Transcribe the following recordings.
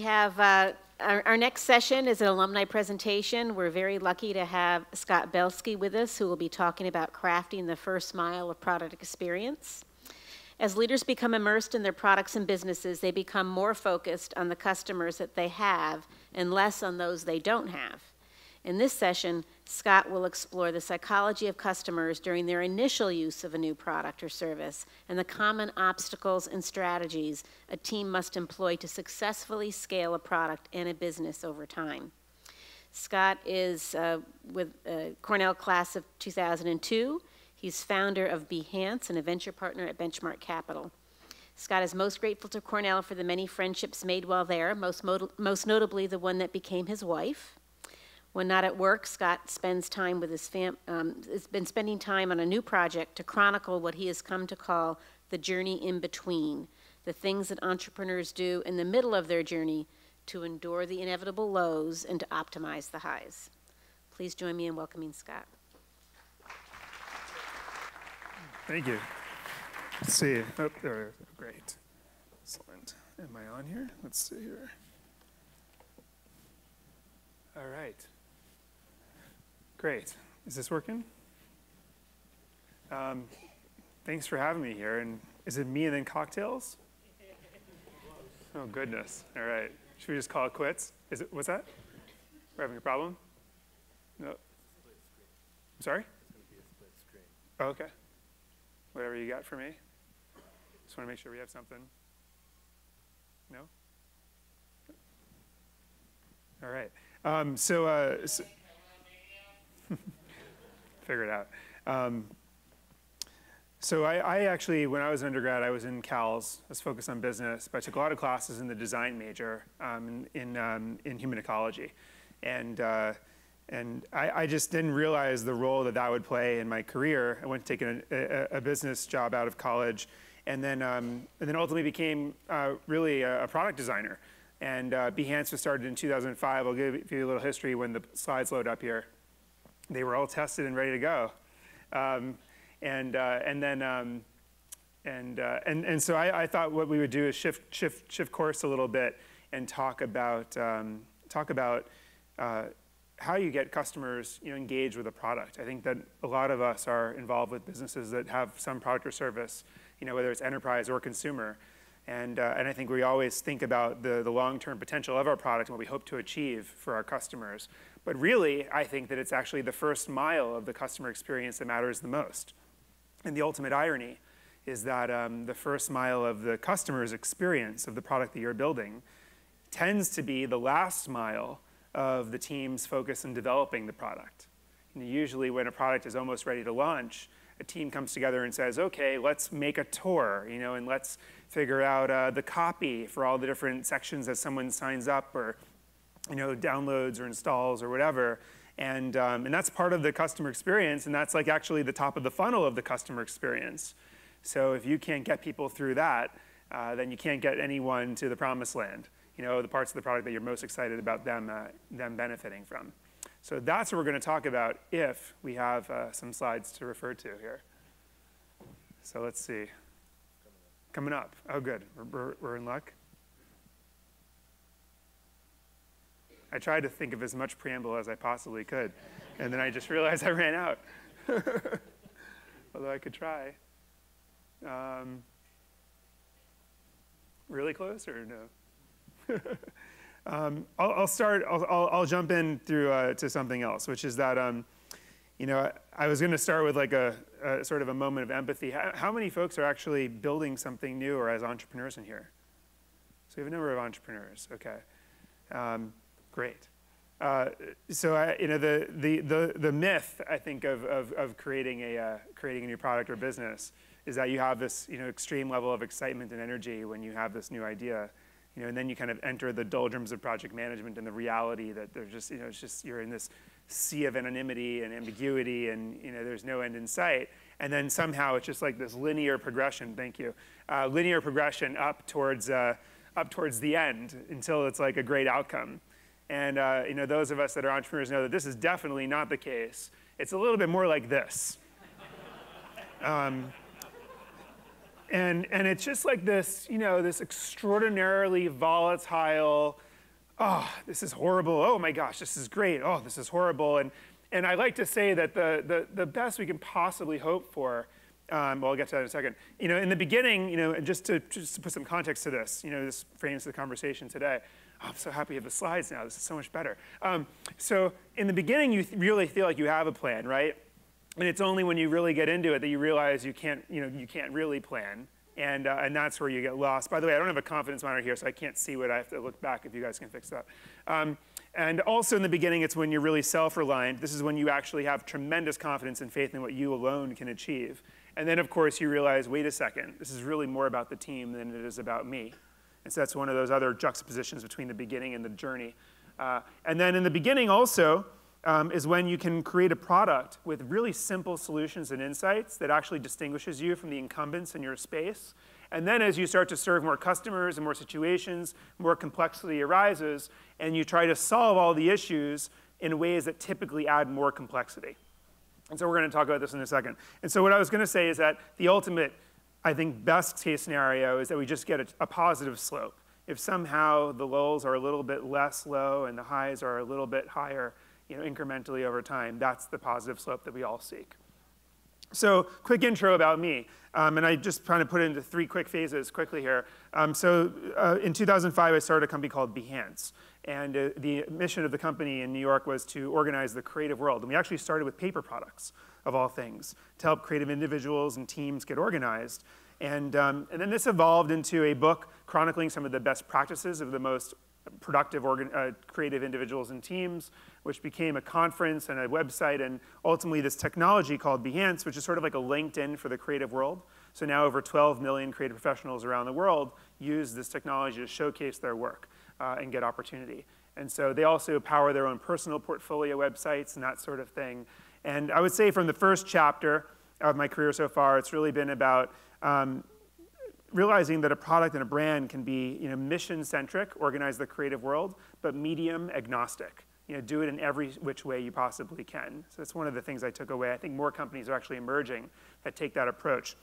We have our next session is an alumni presentation. We're very lucky to have Scott Belsky with us, who will be talking about crafting the first mile of product experience. As leaders become immersed in their products and businesses, they become more focused on the customers that they have and less on those they don't have. In this session, Scott will explore the psychology of customers during their initial use of a new product or service and the common obstacles and strategies a team must employ to successfully scale a product and a business over time. Scott is with Cornell class of 2002. He's founder of Behance and a venture partner at Benchmark Capital. Scott is most grateful to Cornell for the many friendships made while there, most notably the one that became his wife. When not at work, Scott spends time with his has been spending time on a new project to chronicle what he has come to call the journey in between, the things that entrepreneurs do in the middle of their journey to endure the inevitable lows and to optimize the highs. Please join me in welcoming Scott. Thank you. Let's see. Oh, there. Great. Excellent. Am I on here? Let's see here. All right. Great. Is this working? Thanks for having me here. And is it me and then cocktails? Oh, goodness. All right. Should we just call it quits? What's that? We're having a problem? No. I'm sorry? It's going to be a split screen. Oh, okay. Whatever you got for me. Just want to make sure we have something. No? All right. Figure it out. So I actually, when I was an undergrad, I was in CALS. I was focused on business, but I took a lot of classes in the design major in human ecology. And I just didn't realize the role that would play in my career. I went to take a business job out of college, and then ultimately became really a product designer. And Behance was started in 2005. I'll give you a little history when the slides load up here. They were all tested and ready to go. So I thought what we would do is shift course a little bit and talk about how you get customers engaged with a product. I think that a lot of us are involved with businesses that have some product or service, whether it's enterprise or consumer. And I think we always think about the long-term potential of our product and what we hope to achieve for our customers. But really, I think that it's actually the first mile of the customer experience that matters the most. And the ultimate irony is that the first mile of the customer's experience of the product that you're building tends to be the last mile of the team's focus in developing the product. And usually when a product is almost ready to launch, a team comes together and says, okay, let's make a tour, and let's figure out the copy for all the different sections that someone signs up or downloads or installs or whatever. And that's part of the customer experience, and that's like actually the top of the funnel of the customer experience. So if you can't get people through that, then you can't get anyone to the promised land, the parts of the product that you're most excited about them benefiting from. So that's what we're going to talk about if we have some slides to refer to here. So let's see. Coming up. Oh, good. We're in luck. I tried to think of as much preamble as I possibly could, and then I just realized I ran out. Although I could try. Really close or no? I'll jump in through to something else, which is that I was going to start with like a sort of a moment of empathy. How many folks are actually building something new or as entrepreneurs in here? So we have a number of entrepreneurs. Okay, great. So the myth I think of creating a new product or business is that you have this extreme level of excitement and energy when you have this new idea. And then you kind of enter the doldrums of project management and the reality that there's just, it's just you're in this sea of anonymity and ambiguity, and there's no end in sight. And then somehow it's just like this linear progression. Thank you, linear progression up towards the end until it's like a great outcome. And those of us that are entrepreneurs know that this is definitely not the case. It's a little bit more like this. And it's just like this, this extraordinarily volatile, oh, this is horrible. Oh my gosh, this is great. Oh, this is horrible. And I like to say that the best we can possibly hope for, well, I'll get to that in a second. In the beginning, just to put some context to this, this frames the conversation today. Oh, I'm so happy you have the slides now. This is so much better. So in the beginning, you really feel like you have a plan, right? And it's only when you really get into it that you realize you can't really plan. And that's where you get lost. By the way, I don't have a confidence monitor here, so I can't see what I have to look back if you guys can fix that. And also in the beginning, it's when you're really self-reliant. This is when you actually have tremendous confidence and faith in what you alone can achieve. And then, of course, you realize, wait a second, this is really more about the team than it is about me. And so that's one of those other juxtapositions between the beginning and the journey. And then in the beginning also is when you can create a product with really simple solutions and insights that actually distinguishes you from the incumbents in your space. And then as you start to serve more customers and more situations, more complexity arises, and you try to solve all the issues in ways that typically add more complexity. And so we're going to talk about this in a second. And so what I was going to say is that the ultimate, I think, best case scenario is that we just get a positive slope. If somehow the lows are a little bit less low and the highs are a little bit higher, incrementally over time, that's the positive slope that we all seek. So quick intro about me. And I just kind of put it into 3 quick phases quickly here. In 2005, I started a company called Behance. And the mission of the company in New York was to organize the creative world. And we actually started with paper products, of all things, to help creative individuals and teams get organized. And then this evolved into a book chronicling some of the best practices of the most productive creative individuals and teams, which became a conference and a website, and ultimately this technology called Behance, which is sort of like a LinkedIn for the creative world. So now over 12 million creative professionals around the world use this technology to showcase their work and get opportunity. And so they also power their own personal portfolio websites and that sort of thing. And I would say from the first chapter of my career so far, it's really been about realizing that a product and a brand can be mission-centric, organize the creative world, but medium agnostic. Do it in every which way you possibly can. So that's one of the things I took away. I think more companies are actually emerging that take that approach.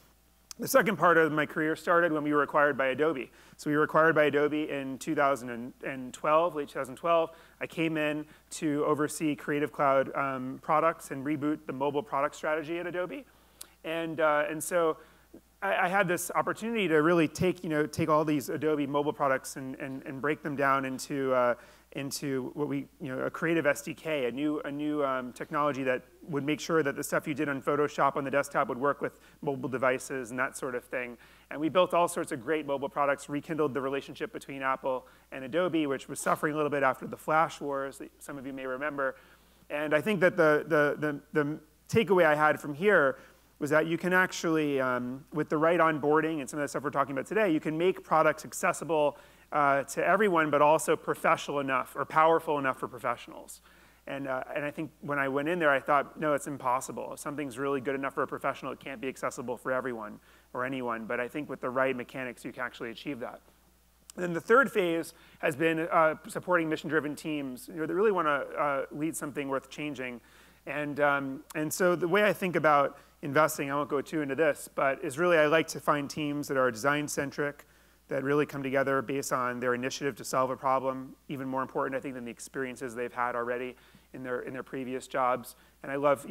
The second part of my career started when we were acquired by Adobe. So we were acquired by Adobe in 2012, late 2012. I came in to oversee Creative Cloud products and reboot the mobile product strategy at Adobe. And so I had this opportunity to really take all these Adobe mobile products and break them down into what a creative SDK, a new technology that would make sure that the stuff you did on Photoshop on the desktop would work with mobile devices and that sort of thing. And we built all sorts of great mobile products, rekindled the relationship between Apple and Adobe, which was suffering a little bit after the Flash wars that some of you may remember. And I think that the takeaway I had from here was that you can actually, with the right onboarding and some of the stuff we're talking about today, you can make products accessible to everyone, but also professional enough or powerful enough for professionals. And I think when I went in there, I thought, no, it's impossible. If something's really good enough for a professional, it can't be accessible for everyone or anyone. But I think with the right mechanics, you can actually achieve that. And then the third phase has been supporting mission-driven teams that really want to lead something worth changing. And so the way I think about investing, I won't go too into this, but is really I like to find teams that are design-centric, that really come together based on their initiative to solve a problem. Even more important, I think, than the experiences they've had already in their previous jobs. And I love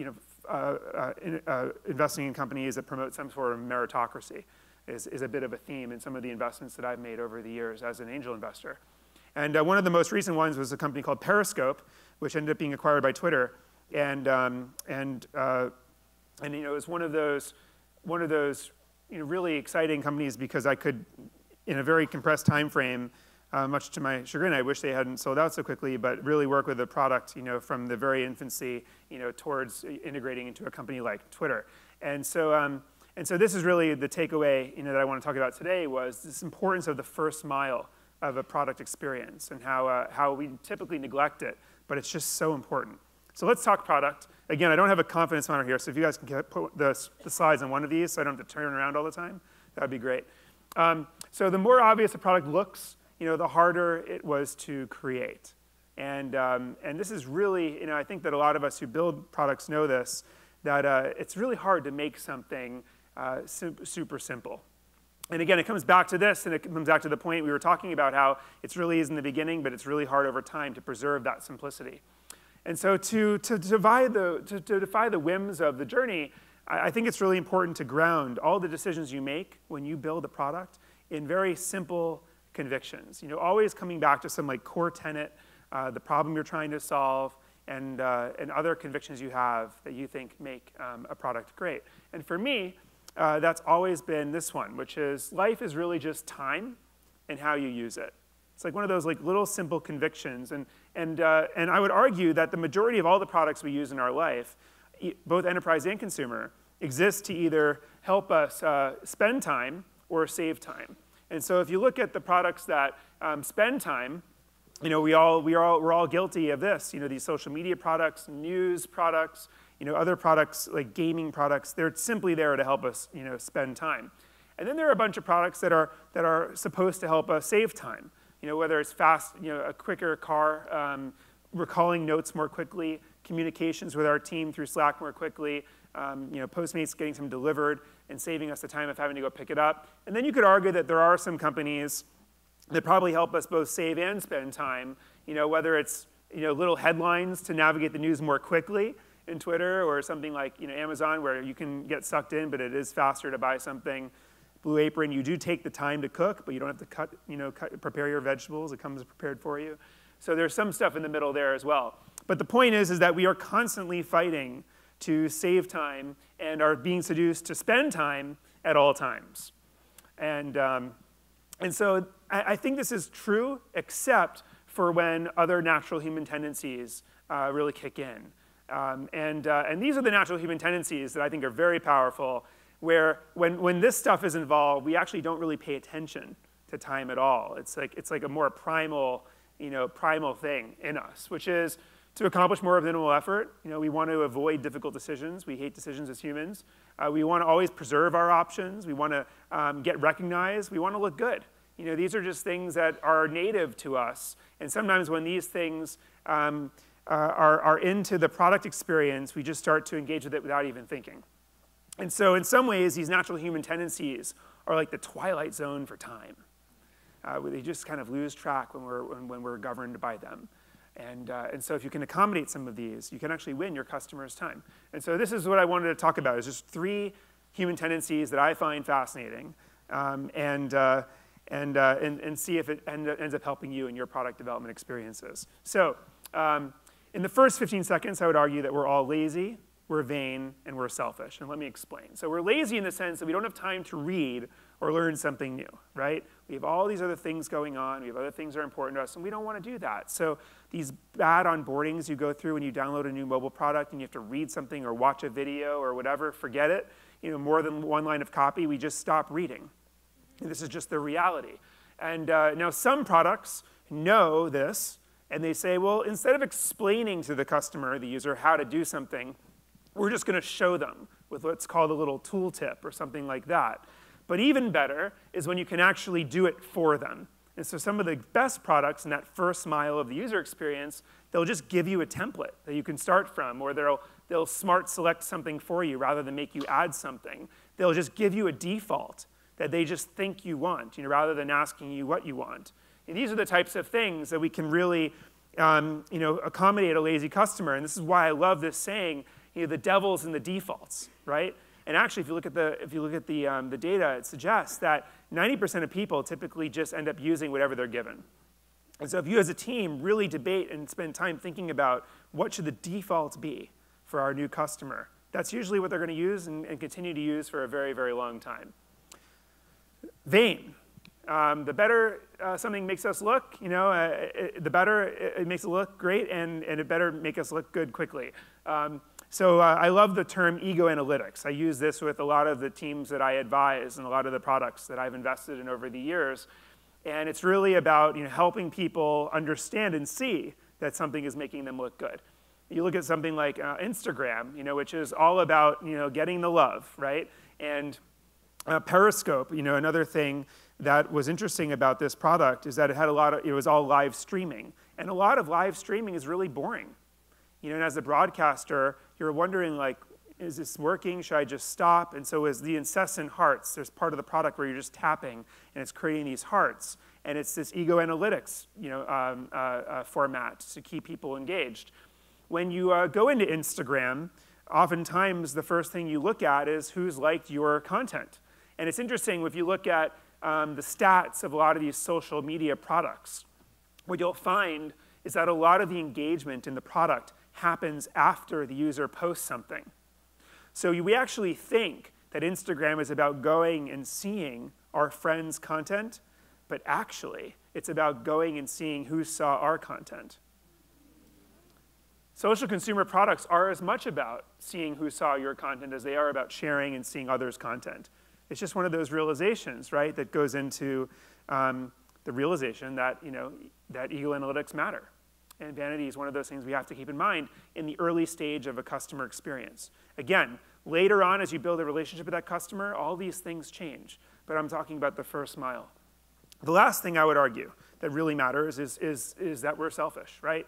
investing in companies that promote some sort of meritocracy is a bit of a theme in some of the investments that I've made over the years as an angel investor. And one of the most recent ones was a company called Periscope, which ended up being acquired by Twitter. And it was one of those really exciting companies because I could, in a very compressed time frame, much to my chagrin, I wish they hadn't sold out so quickly, but really work with the product, from the very infancy, towards integrating into a company like Twitter. And so this is really the takeaway, that I want to talk about today was this importance of the first mile of a product experience and how we typically neglect it, but it's just so important. So let's talk product. Again, I don't have a confidence monitor here, so if you guys can put the slides on one of these so I don't have to turn around all the time, that would be great. So the more obvious a product looks, the harder it was to create. And this is really, I think that a lot of us who build products know this, that it's really hard to make something super simple. And again, it comes back to this, and it comes back to the point we were talking about, how it's really is in the beginning, but it's really hard over time to preserve that simplicity. And so to defy the whims of the journey, I think it's really important to ground all the decisions you make when you build a product in very simple convictions. Always coming back to some core tenet, the problem you're trying to solve, and other convictions you have that you think make a product great. And for me, that's always been this one, which is life is really just time and how you use it. It's like one of those little simple convictions. And I would argue that the majority of all the products we use in our life, both enterprise and consumer, exist to either help us spend time or save time. And so if you look at the products that spend time, we're all guilty of this. These social media products, news products, other products like gaming products. They're simply there to help us, spend time. And then there are a bunch of products that are supposed to help us save time. Whether it's fast, a quicker car, recalling notes more quickly, communications with our team through Slack more quickly, Postmates getting something delivered and saving us the time of having to go pick it up. And then you could argue that there are some companies that probably help us both save and spend time, whether it's little headlines to navigate the news more quickly in Twitter, or something like Amazon, where you can get sucked in, but it is faster to buy something. Blue Apron, you do take the time to cook, but you don't have to prepare your vegetables. It comes prepared for you. So there's some stuff in the middle there as well. But the point is that we are constantly fighting to save time and are being seduced to spend time at all times. And so I think this is true, except for when other natural human tendencies really kick in. And these are the natural human tendencies that I think are very powerful, where when this stuff is involved, we actually don't really pay attention to time at all. It's like a more primal thing in us, which is to accomplish more of minimal effort. We want to avoid difficult decisions. We hate decisions as humans. We want to always preserve our options. We want to get recognized. We want to look good. These are just things that are native to us. And sometimes when these things are into the product experience, we just start to engage with it without even thinking. And so in some ways, these natural human tendencies are like the twilight zone for time, where they just kind of lose track when we're governed by them. And so if you can accommodate some of these, you can actually win your customers' time. And so this is what I wanted to talk about, is just 3 human tendencies that I find fascinating, and see if it ends up helping you in your product development experiences. So in the first 15 seconds, I would argue that we're all lazy, we're vain, and we're selfish. And let me explain. So we're lazy in the sense that we don't have time to read or learn something new, right? We have all these other things going on. We have other things that are important to us, and we don't want to do that. So these bad onboardings you go through when you download a new mobile product and you have to read something or watch a video or whatever, forget it. More than one line of copy, we just stop reading. And this is just the reality. And now some products know this, and they say, well, instead of explaining to the customer, the user, how to do something, we're just going to show them with what's called a little tooltip or something like that. But even better is when you can actually do it for them. And so some of the best products in that first mile of the user experience, they'll just give you a template that you can start from, or they'll smart select something for you rather than make you add something. They'll just give you a default that they just think you want, rather than asking you what you want. And these are the types of things that we can really accommodate a lazy customer. And this is why I love this saying, the devil's in the defaults, right? And actually, if you look at the data, it suggests that 90% of people typically just end up using whatever they're given. And so if you as a team really debate and spend time thinking about what should the defaults be for our new customer, that's usually what they're going to use and continue to use for a very, very long time. Vain. The better something makes us look, the better it makes it look great, and it better make us look good quickly. So I love the term ego analytics. I use this with a lot of the teams that I advise and a lot of the products that I've invested in over the years. And it's really about helping people understand and see that something is making them look good. You look at something like Instagram, which is all about getting the love, right? And Periscope, another thing that was interesting about this product is that it was all live streaming. And a lot of live streaming is really boring. And as a broadcaster, you're wondering, is this working? Should I just stop? And so as the incessant hearts, there's part of the product where you're just tapping, and it's creating these hearts. And it's this ego analytics format to keep people engaged. When you go into Instagram, oftentimes the first thing you look at is who's liked your content. And it's interesting, if you look at the stats of a lot of these social media products, what you'll find is that a lot of the engagement in the product happens after the user posts something. So we actually think that Instagram is about going and seeing our friends' content, but actually, it's about going and seeing who saw our content. Social consumer products are as much about seeing who saw your content as they are about sharing and seeing others' content. It's just one of those realizations, right, that goes into the realization that, that ego analytics matter. And vanity is one of those things we have to keep in mind in the early stage of a customer experience. Again, later on, as you build a relationship with that customer, all these things change. But I'm talking about the first mile. The last thing I would argue that really matters is that we're selfish, right?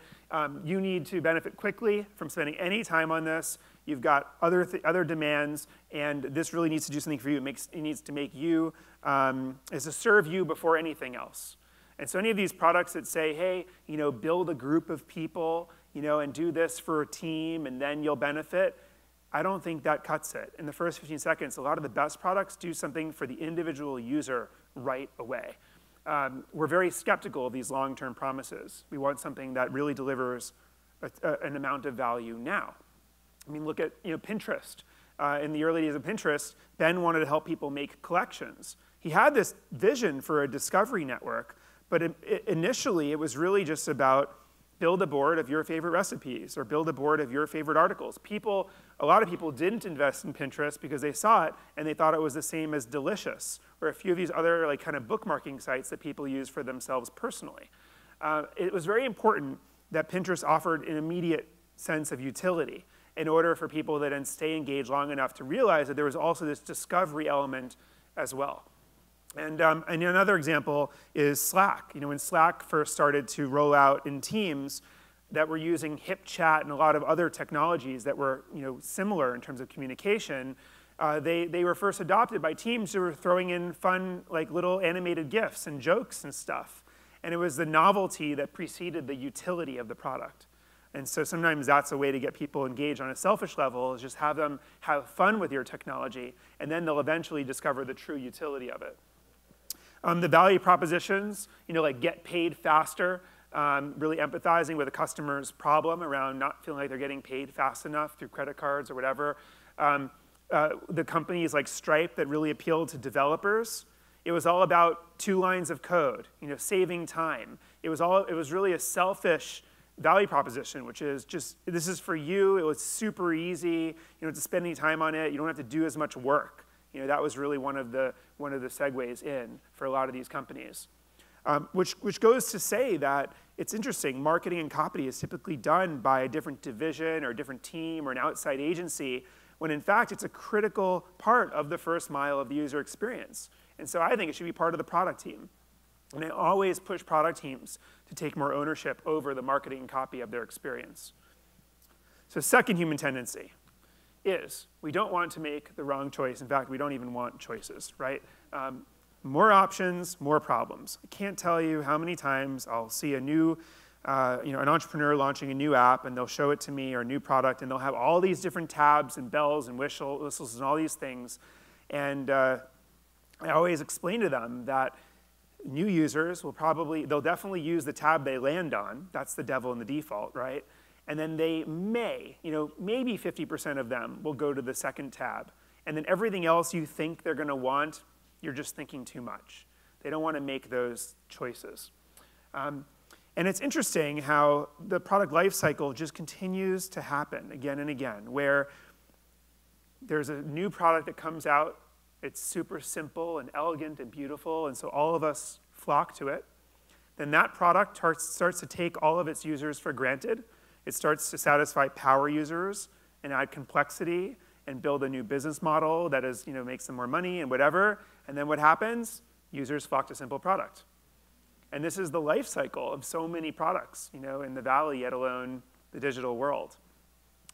You need to benefit quickly from spending any time on this. You've got other demands, and this really needs to do something for you. It needs to make you, is to serve you before anything else. And so any of these products that say, hey, build a group of people, and do this for a team, and then you'll benefit, I don't think that cuts it. In the first 15 seconds, a lot of the best products do something for the individual user right away. We're very skeptical of these long-term promises. We want something that really delivers an amount of value now. I mean, look at Pinterest. In the early days of Pinterest, Ben wanted to help people make collections. He had this vision for a discovery network, but initially it was really just about build a board of your favorite recipes or build a board of your favorite articles. A lot of people didn't invest in Pinterest because they saw it and they thought it was the same as Delicious or a few of these other kind of bookmarking sites that people use for themselves personally. It was very important that Pinterest offered an immediate sense of utility in order for people to then stay engaged long enough to realize that there was also this discovery element as well. And another example is Slack. When Slack first started to roll out in teams that were using HipChat and a lot of other technologies that were similar in terms of communication, they were first adopted by teams who were throwing in fun little animated GIFs and jokes and stuff. And it was the novelty that preceded the utility of the product. And so sometimes that's a way to get people engaged on a selfish level, is just have them have fun with your technology, and then they'll eventually discover the true utility of it. The value propositions, like get paid faster, really empathizing with a customer's problem around not feeling like they're getting paid fast enough through credit cards or whatever. The companies like Stripe that really appealed to developers. It was all about 2 lines of code, saving time. It was really a selfish value proposition, which is just, this is for you. It was super easy. You don't have to spend any time on it. You don't have to do as much work. That was really one of the segues in for a lot of these companies. Which goes to say that it's interesting. Marketing and copy is typically done by a different division or a different team or an outside agency, when in fact it's a critical part of the first mile of the user experience. And so I think it should be part of the product team. And I always push product teams to take more ownership over the marketing and copy of their experience. So second human tendency is we don't want to make the wrong choice. In fact, we don't even want choices, right? More options, more problems. I can't tell you how many times I'll see a new, an entrepreneur launching a new app, and they'll show it to me, or a new product, and they'll have all these different tabs and bells and whistles and all these things. And I always explain to them that new users they'll definitely use the tab they land on. That's the devil in the default, right? And then they maybe 50% of them will go to the second tab. And then everything else you think they're going to want, you're just thinking too much. They don't want to make those choices. And it's interesting how the product life cycle just continues to happen again and again, where there's a new product that comes out. It's super simple and elegant and beautiful, and so all of us flock to it. Then that product starts to take all of its users for granted. It starts to satisfy power users and add complexity and build a new business model that makes them more money and whatever. And then what happens? Users flock to simple product. And this is the life cycle of so many products, in the valley, yet alone the digital world.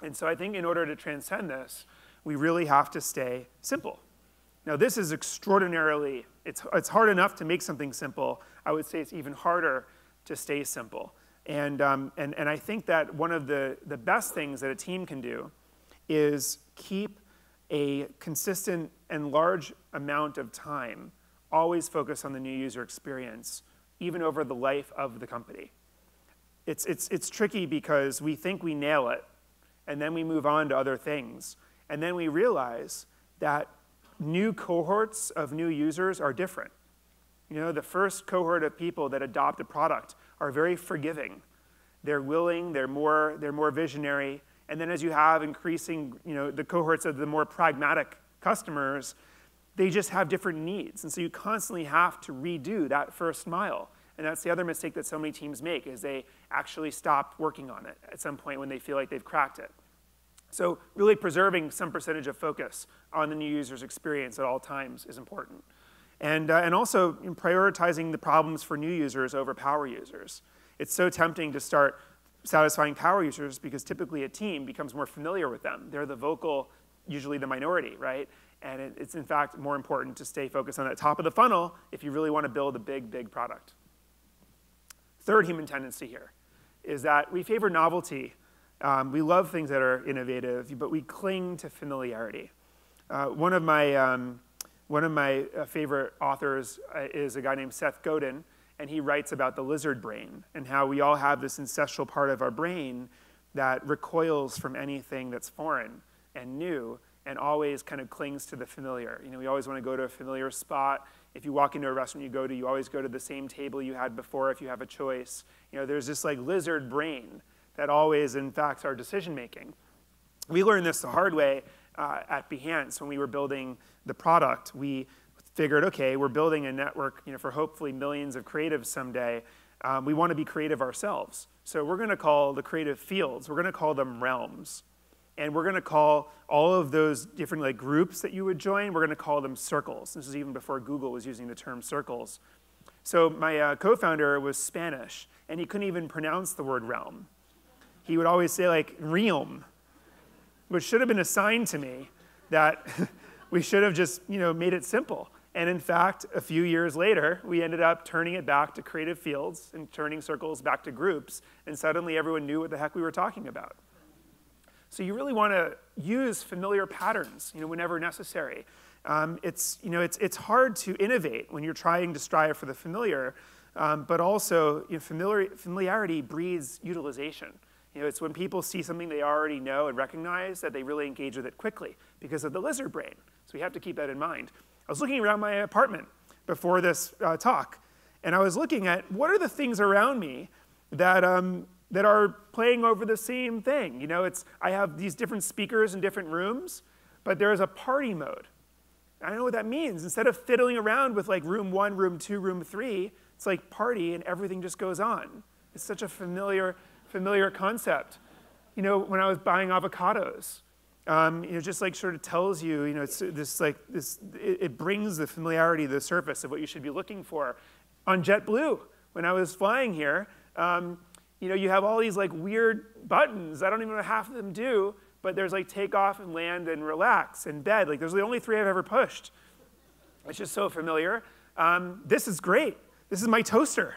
And so I think in order to transcend this, we really have to stay simple. Now, this is extraordinarily, it's hard enough to make something simple. I would say it's even harder to stay simple. And I think that one of the best things that a team can do is keep a consistent and large amount of time always focus on the new user experience, even over the life of the company. It's tricky because we think we nail it, and then we move on to other things. And then we realize that new cohorts of new users are different. You know, the first cohort of people that adopt a product are very forgiving. They're willing, they're more visionary. And then as you have increasing, the cohorts of the more pragmatic customers, they just have different needs. And so you constantly have to redo that first mile. And that's the other mistake that so many teams make, is they actually stop working on it at some point when they feel like they've cracked it. So really preserving some percentage of focus on the new user's experience at all times is important. And also prioritizing the problems for new users over power users. It's so tempting to start satisfying power users because typically a team becomes more familiar with them. They're the vocal, usually the minority, right? And it's in fact more important to stay focused on that top of the funnel if you really want to build a big, big product. Third human tendency here is that we favor novelty. We love things that are innovative, but we cling to familiarity. One of my favorite authors is a guy named Seth Godin, and he writes about the lizard brain and how we all have this ancestral part of our brain that recoils from anything that's foreign and new and always kind of clings to the familiar. We always want to go to a familiar spot. If you walk into a restaurant you always go to the same table you had before if you have a choice. There's this like lizard brain that always impacts our decision making. We learned this the hard way at Behance when we were building the product. We figured, okay, we're building a network for hopefully millions of creatives someday. We want to be creative ourselves. So we're going to call the creative fields, we're going to call them realms. And we're going to call all of those different groups that you would join, we're going to call them circles. This is even before Google was using the term circles. So my co-founder was Spanish, and he couldn't even pronounce the word realm. He would always say realm, which should have been a sign to me that we should have just made it simple. And in fact, a few years later, we ended up turning it back to creative fields and turning circles back to groups, and suddenly everyone knew what the heck we were talking about. So you really want to use familiar patterns, whenever necessary. It's hard to innovate when you're trying to strive for the familiar, but also familiarity breeds utilization. It's when people see something they already know and recognize that they really engage with it quickly because of the lizard brain. So we have to keep that in mind. I was looking around my apartment before this talk, and I was looking at what are the things around me that are playing over the same thing. I have these different speakers in different rooms, but there is a party mode. I know what that means. Instead of fiddling around with room 1, room 2, room 3, it's like party and everything just goes on. It's such a familiar concept. When I was buying avocados, just sort of tells you, it brings the familiarity to the surface of what you should be looking for. On JetBlue, when I was flying here, you have all these weird buttons. I don't even know what half of them do, but there's take off and land and relax and bed. Those are the only 3 I've ever pushed. It's just so familiar. This is great. This is my toaster.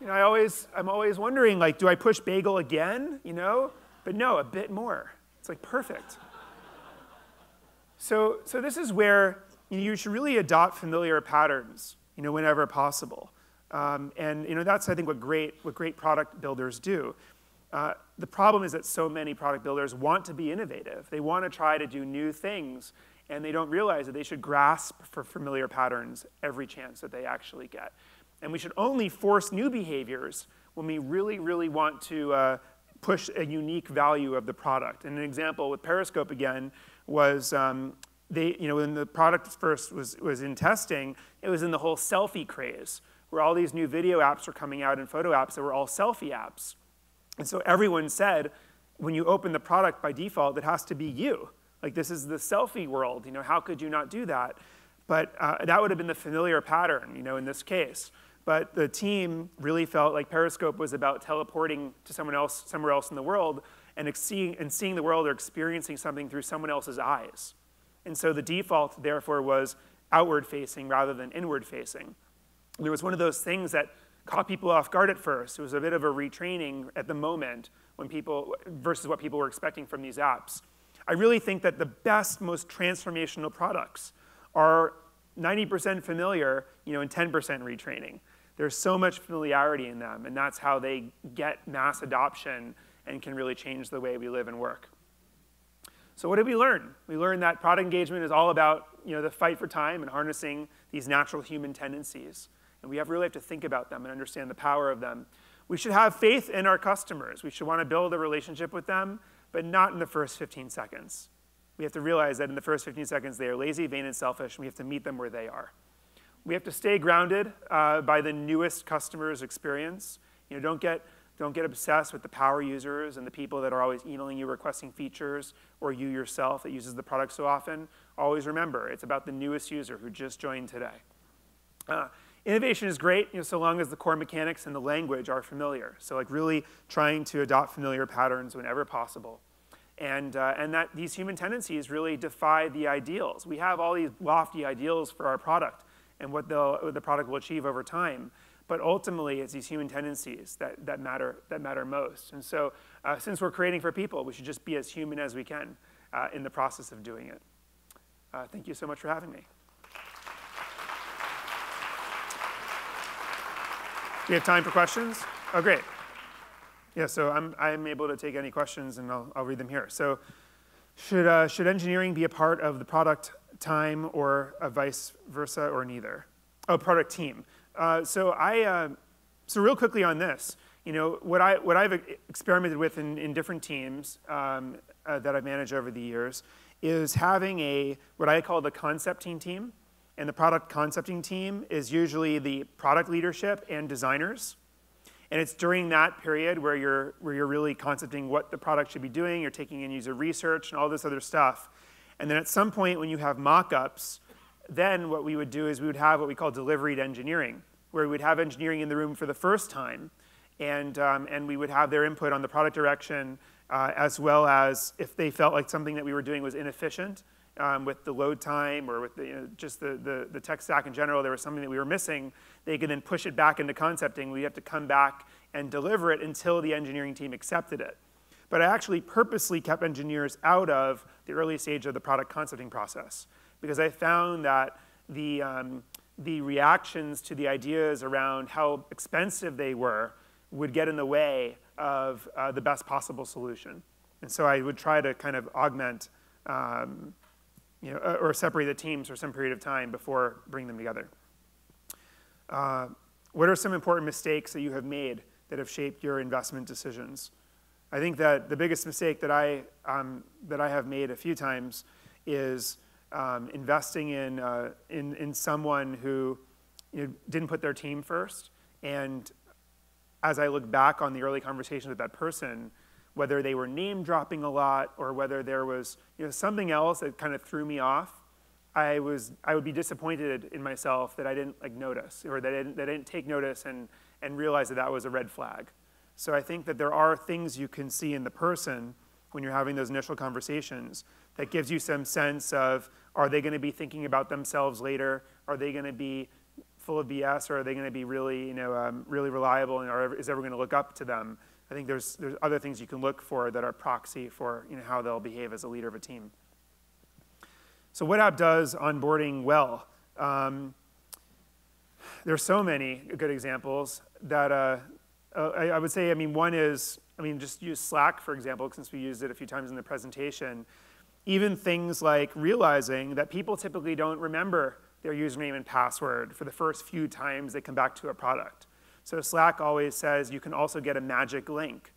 I'm always wondering, do I push bagel again? But no, a bit more. It's perfect. So this is where you should really adopt familiar patterns, whenever possible. And that's I think what great product builders do. The problem is that so many product builders want to be innovative. They want to try to do new things, and they don't realize that they should grasp for familiar patterns every chance that they actually get. And we should only force new behaviors when we really, really want to push a unique value of the product. And an example with Periscope again was when the product first was in testing, it was in the whole selfie craze, where all these new video apps were coming out and photo apps that were all selfie apps. And so everyone said, when you open the product by default, it has to be you. This is the selfie world. How could you not do that? But that would have been the familiar pattern, in this case. But the team really felt like Periscope was about teleporting to somewhere else in the world, and seeing the world or experiencing something through someone else's eyes. And so the default, therefore, was outward-facing rather than inward-facing. There was one of those things that caught people off guard at first. It was a bit of a retraining at the moment when versus what people were expecting from these apps. I really think that the best, most transformational products are 90% familiar, and 10% retraining. There's so much familiarity in them, and that's how they get mass adoption and can really change the way we live and work. So what did we learn? We learned that product engagement is all about the fight for time and harnessing these natural human tendencies. And we really have to think about them and understand the power of them. We should have faith in our customers. We should want to build a relationship with them, but not in the first 15 seconds. We have to realize that in the first 15 seconds, they are lazy, vain, and selfish, and we have to meet them where they are. We have to stay grounded by the newest customer's experience. Don't get obsessed with the power users and the people that are always emailing you requesting features, or you yourself that uses the product so often. Always remember, it's about the newest user who just joined today. Innovation is great, so long as the core mechanics and the language are familiar. So really trying to adopt familiar patterns whenever possible. And that these human tendencies really defy the ideals. We have all these lofty ideals for our product and what the product will achieve over time. But ultimately, it's these human tendencies that matter most. And so since we're creating for people, we should just be as human as we can in the process of doing it. Thank you so much for having me. Do we have time for questions? Oh, great. Yeah, so I'm able to take any questions, and I'll read them here. So should engineering be a part of the product time or vice versa, or neither? Oh, product team. So real quickly on this, what I've experimented with in different teams that I've managed over the years is having what I call the concepting team. And the product concepting team is usually the product leadership and designers. And it's during that period where you're really concepting what the product should be doing. You're taking in user research and all this other stuff. And then at some point when you have mock-ups, then what we would do is we would have what we call deliveried engineering, where we would have engineering in the room for the first time. And we would have their input on the product direction, as well as if they felt like something that we were doing was inefficient, with the load time or with just the tech stack in general, there was something that we were missing, they could then push it back into concepting. We have to come back and deliver it until the engineering team accepted it. But I actually purposely kept engineers out of the early stage of the product concepting process, because I found that the reactions to the ideas around how expensive they were would get in the way of the best possible solution. And so I would try to kind of augment or separate the teams for some period of time before bringing them together. What are some important mistakes that you have made that have shaped your investment decisions? I think that the biggest mistake that I have made a few times is investing in someone who didn't put their team first. And as I look back on the early conversations with that person, whether they were name dropping a lot or whether there was something else that kind of threw me off, I would be disappointed in myself that I didn't notice, or that I didn't take notice and realize that was a red flag. So I think that there are things you can see in the person when you're having those initial conversations that gives you some sense of, are they going to be thinking about themselves later? Are they going to be full of BS, or are they going to be really really reliable, and is everyone going to look up to them? I think there's other things you can look for that are proxy for how they'll behave as a leader of a team. So what app does onboarding well? There's so many good examples that I would say. One is, just use Slack, for example, since we used it a few times in the presentation. Even things like realizing that people typically don't remember their username and password for the first few times they come back to a product. So Slack always says you can also get a magic link.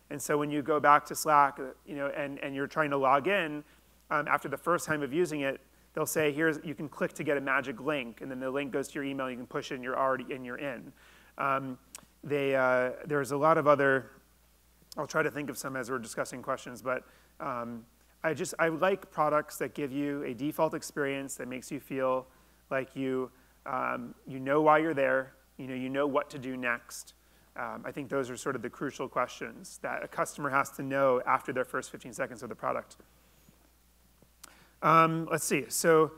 And so when you go back to Slack, and you're trying to log in, after the first time of using it, they'll say, you can click to get a magic link, and then the link goes to your email, you can push it, and you're already in, you're in. There's a lot of other, I'll try to think of some as we're discussing questions, but I like products that give you a default experience that makes you feel like you know why you're there, you know what to do next, I think those are sort of the crucial questions that a customer has to know after their first 15 seconds of the product. Let's see. So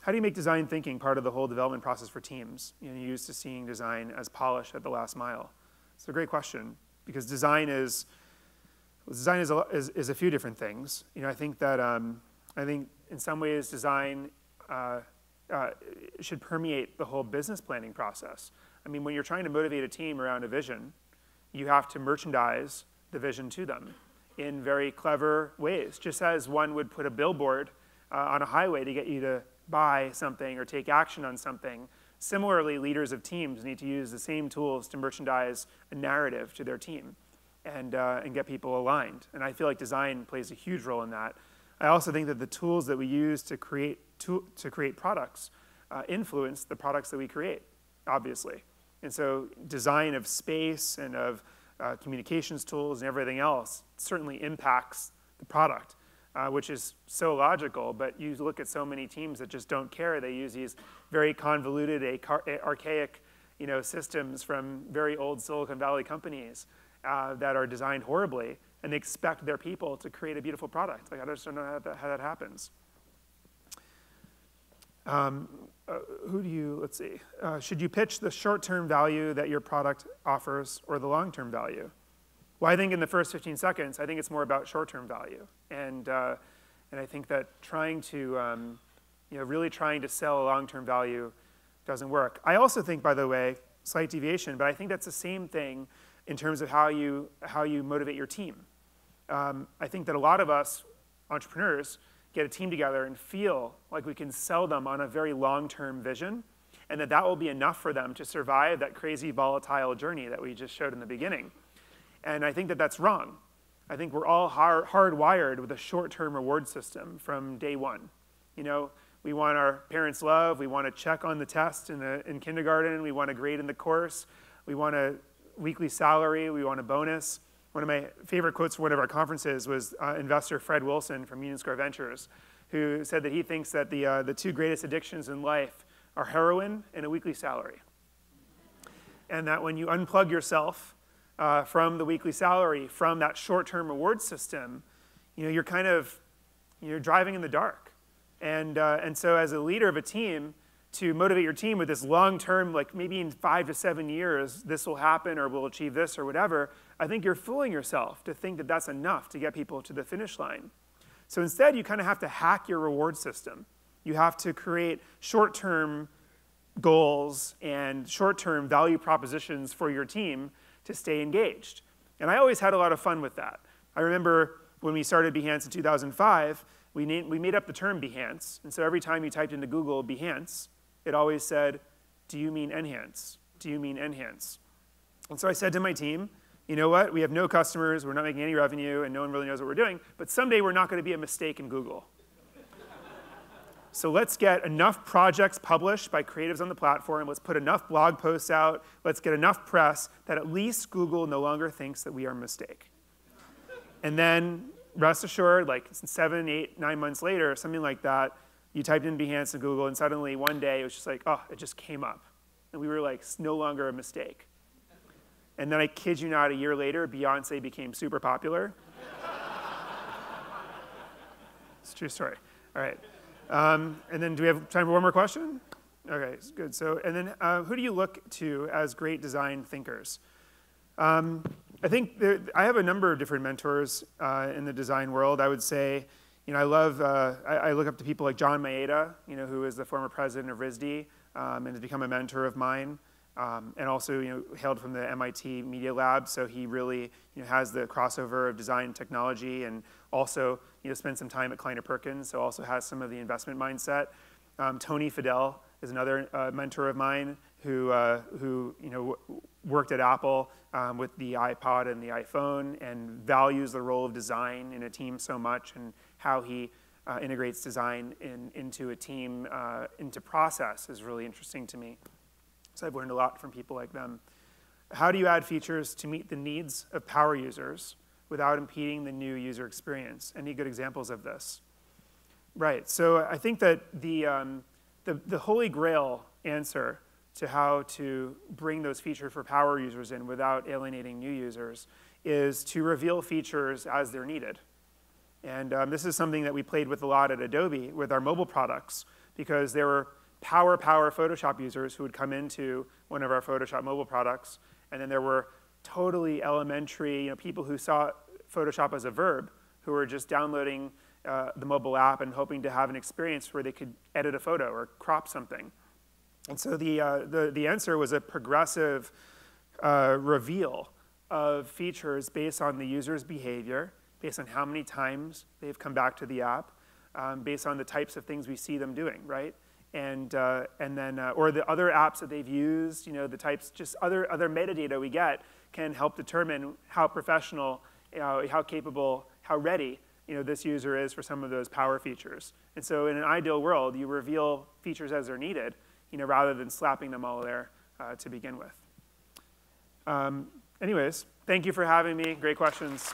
how do you make design thinking part of the whole development process for teams? You're used to seeing design as polish at the last mile. It's a great question, because design is a few different things. I think that in some ways design should permeate the whole business planning process. I mean, when you're trying to motivate a team around a vision, you have to merchandise the vision to them in very clever ways, just as one would put a billboard on a highway to get you to buy something or take action on something. Similarly, leaders of teams need to use the same tools to merchandise a narrative to their team and get people aligned. And I feel like design plays a huge role in that. I also think that the tools that we use to create products influence the products that we create, obviously. And so design of space and of communications tools and everything else certainly impacts the product, which is so logical. But you look at so many teams that just don't care. They use these very convoluted, archaic, systems from very old Silicon Valley companies that are designed horribly, and they expect their people to create a beautiful product. Like, I just don't know how that happens. Let's see. Should you pitch the short-term value that your product offers or the long-term value? Well, I think in the first 15 seconds, I think it's more about short-term value. And I think that really trying to sell a long-term value doesn't work. I also think, by the way, slight deviation, but I think that's the same thing in terms of how you motivate your team. I think that a lot of us entrepreneurs get a team together and feel like we can sell them on a very long-term vision, and that will be enough for them to survive that crazy volatile journey that we just showed in the beginning. And I think that that's wrong. I think we're all hardwired with a short-term reward system from day one. We want our parents' love. We want to check on the test in kindergarten. We want a grade in the course. We want a weekly salary. We want a bonus. One of my favorite quotes from one of our conferences was investor Fred Wilson from Union Square Ventures, who said that he thinks that the two greatest addictions in life are heroin and a weekly salary. And that when you unplug yourself from the weekly salary, from that short-term reward system, you're driving in the dark. And so as a leader of a team, to motivate your team with this long-term, like maybe in 5 to 7 years, this will happen or we'll achieve this or whatever, I think you're fooling yourself to think that that's enough to get people to the finish line. So instead, you kind of have to hack your reward system. You have to create short-term goals and short-term value propositions for your team to stay engaged. And I always had a lot of fun with that. I remember when we started Behance in 2005, we made up the term Behance. And so every time you typed into Google Behance, it always said, do you mean enhance? Do you mean enhance? And so I said to my team, you know what? We have no customers. We're not making any revenue, and no one really knows what we're doing. But someday we're not going to be a mistake in Google. So let's get enough projects published by creatives on the platform. Let's put enough blog posts out. Let's get enough press that at least Google no longer thinks that we are a mistake. And then rest assured, like 7, 8, 9 months later, something like that, you typed in Behance in Google, and suddenly one day it was just like, oh, it just came up. And we were like, it's no longer a mistake. And then I kid you not, a year later, Beyonce became super popular. It's a true story. All right. And then do we have time for one more question? Okay, good. So, and then who do you look to as great design thinkers? I think I have a number of different mentors in the design world. I would say, I look up to people like John Maeda, who is the former president of RISD and has become a mentor of mine, and also, hailed from the MIT Media Lab. So he really, has the crossover of design and technology, and also, spent some time at Kleiner Perkins, so also has some of the investment mindset. Tony Fadell is another mentor of mine who worked at Apple with the iPod and the iPhone and values the role of design in a team so much, and how he integrates design into a team, into process is really interesting to me. So I've learned a lot from people like them. How do you add features to meet the needs of power users without impeding the new user experience? Any good examples of this? Right, so I think that the holy grail answer to how to bring those features for power users in without alienating new users is to reveal features as they're needed. And this is something that we played with a lot at Adobe with our mobile products, because there were power Photoshop users who would come into one of our Photoshop mobile products, and then there were totally elementary people who saw Photoshop as a verb, who were just downloading the mobile app and hoping to have an experience where they could edit a photo or crop something. And so the answer was a progressive reveal of features based on the user's behavior, based on how many times they've come back to the app, based on the types of things we see them doing, right? And then, or the other apps that they've used, the types, just other metadata we get can help determine how professional, how capable, how ready, this user is for some of those power features. And so in an ideal world, you reveal features as they're needed, rather than slapping them all there to begin with. Anyways, thank you for having me. Great questions.